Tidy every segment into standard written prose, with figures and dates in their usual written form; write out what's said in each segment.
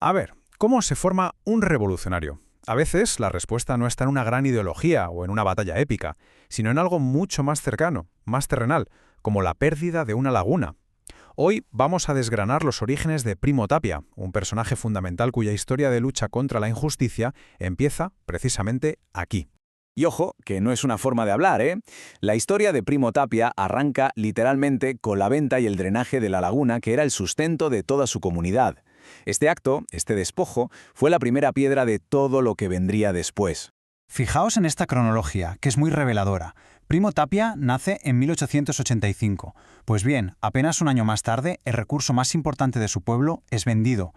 A ver, ¿cómo se forma un revolucionario? A veces la respuesta no está en una gran ideología o en una batalla épica, sino en algo mucho más cercano, más terrenal, como la pérdida de una laguna. Hoy vamos a desgranar los orígenes de Primo Tapia, un personaje fundamental cuya historia de lucha contra la injusticia empieza precisamente aquí. Y ojo, que no es una forma de hablar, ¿eh? La historia de Primo Tapia arranca literalmente con la venta y el drenaje de la laguna que era el sustento de toda su comunidad. Este acto, este despojo, fue la primera piedra de todo lo que vendría después. Fijaos en esta cronología, que es muy reveladora. Primo Tapia nace en 1885. Pues bien, apenas un año más tarde, el recurso más importante de su pueblo es vendido.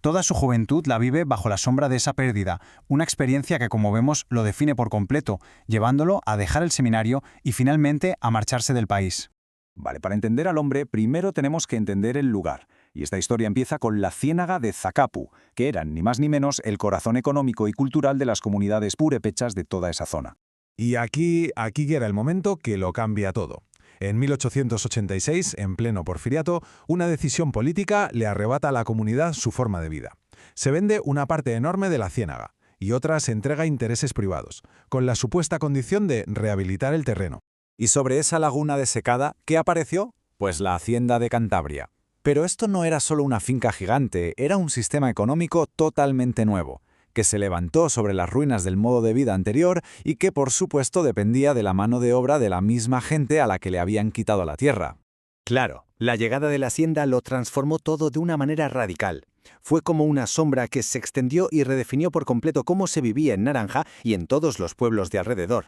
Toda su juventud la vive bajo la sombra de esa pérdida, una experiencia que, como vemos, lo define por completo, llevándolo a dejar el seminario y finalmente a marcharse del país. Vale, para entender al hombre, primero tenemos que entender el lugar. Y esta historia empieza con la ciénaga de Zacapu, que eran ni más ni menos el corazón económico y cultural de las comunidades purépechas de toda esa zona. Y aquí llega el momento que lo cambia todo. En 1886, en pleno porfiriato, una decisión política le arrebata a la comunidad su forma de vida. Se vende una parte enorme de la ciénaga y otra se entrega a intereses privados, con la supuesta condición de rehabilitar el terreno. Y sobre esa laguna desecada, ¿qué apareció? Pues la Hacienda de Cantabria. Pero esto no era solo una finca gigante, era un sistema económico totalmente nuevo, que se levantó sobre las ruinas del modo de vida anterior y que, por supuesto, dependía de la mano de obra de la misma gente a la que le habían quitado la tierra. Claro, la llegada de la hacienda lo transformó todo de una manera radical. Fue como una sombra que se extendió y redefinió por completo cómo se vivía en Naranja y en todos los pueblos de alrededor.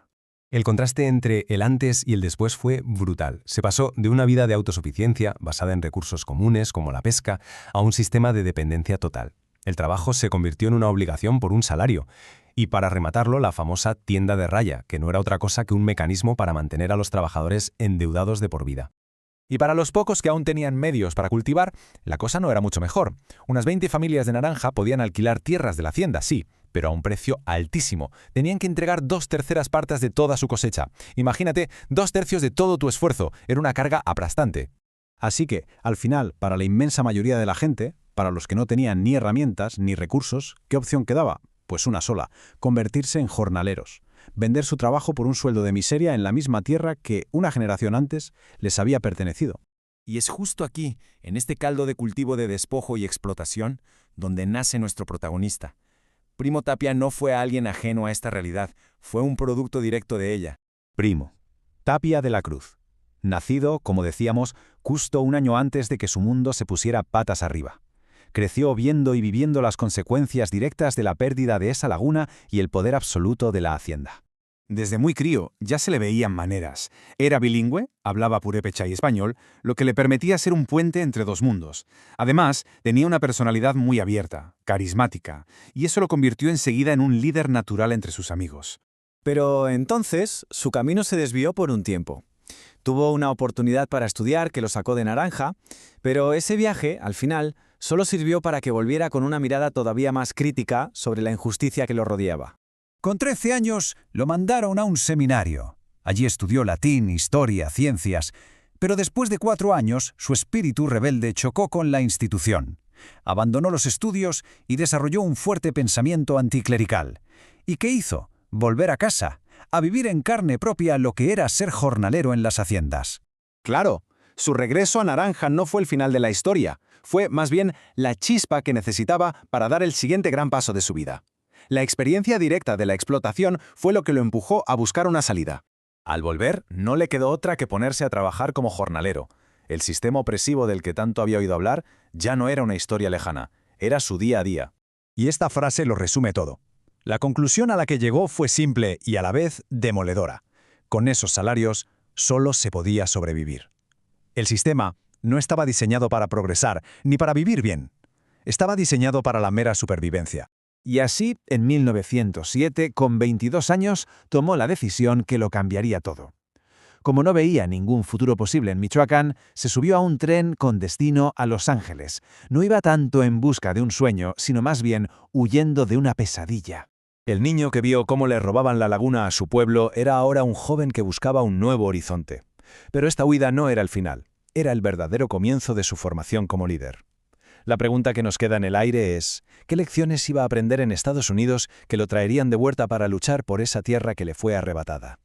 El contraste entre el antes y el después fue brutal. Se pasó de una vida de autosuficiencia, basada en recursos comunes como la pesca, a un sistema de dependencia total. El trabajo se convirtió en una obligación por un salario. Y para rematarlo, la famosa tienda de raya, que no era otra cosa que un mecanismo para mantener a los trabajadores endeudados de por vida. Y para los pocos que aún tenían medios para cultivar, la cosa no era mucho mejor. Unas 20 familias de Naranja podían alquilar tierras de la hacienda, sí, pero a un precio altísimo. Tenían que entregar 2/3 partes de toda su cosecha. Imagínate, 2/3 de todo tu esfuerzo. Era una carga aplastante. Así que, al final, para la inmensa mayoría de la gente, para los que no tenían ni herramientas ni recursos, ¿qué opción quedaba? Pues una sola: convertirse en jornaleros. Vender su trabajo por un sueldo de miseria en la misma tierra que una generación antes les había pertenecido. Y es justo aquí, en este caldo de cultivo de despojo y explotación, donde nace nuestro protagonista. Primo Tapia no fue alguien ajeno a esta realidad, fue un producto directo de ella. Primo Tapia de la Cruz. Nacido, como decíamos, justo un año antes de que su mundo se pusiera patas arriba. Creció viendo y viviendo las consecuencias directas de la pérdida de esa laguna y el poder absoluto de la hacienda. Desde muy crío ya se le veían maneras. Era bilingüe, hablaba purépecha y español, lo que le permitía ser un puente entre dos mundos. Además, tenía una personalidad muy abierta, carismática, y eso lo convirtió enseguida en un líder natural entre sus amigos. Pero entonces, su camino se desvió por un tiempo. Tuvo una oportunidad para estudiar que lo sacó de Naranja, pero ese viaje, al final, solo sirvió para que volviera con una mirada todavía más crítica sobre la injusticia que lo rodeaba. Con 13 años lo mandaron a un seminario. Allí estudió latín, historia, ciencias, pero después de 4 años su espíritu rebelde chocó con la institución. Abandonó los estudios y desarrolló un fuerte pensamiento anticlerical. ¿Y qué hizo? Volver a casa, a vivir en carne propia lo que era ser jornalero en las haciendas. Claro, su regreso a Naranja no fue el final de la historia, fue más bien la chispa que necesitaba para dar el siguiente gran paso de su vida. La experiencia directa de la explotación fue lo que lo empujó a buscar una salida. Al volver, no le quedó otra que ponerse a trabajar como jornalero. El sistema opresivo del que tanto había oído hablar ya no era una historia lejana, era su día a día. Y esta frase lo resume todo. La conclusión a la que llegó fue simple y a la vez demoledora. Con esos salarios, solo se podía sobrevivir. El sistema no estaba diseñado para progresar ni para vivir bien. Estaba diseñado para la mera supervivencia. Y así, en 1907, con 22 años, tomó la decisión que lo cambiaría todo. Como no veía ningún futuro posible en Michoacán, se subió a un tren con destino a Los Ángeles. No iba tanto en busca de un sueño, sino más bien huyendo de una pesadilla. El niño que vio cómo le robaban la laguna a su pueblo era ahora un joven que buscaba un nuevo horizonte. Pero esta huida no era el final, era el verdadero comienzo de su formación como líder. La pregunta que nos queda en el aire es, ¿qué lecciones iba a aprender en Estados Unidos que lo traerían de vuelta para luchar por esa tierra que le fue arrebatada?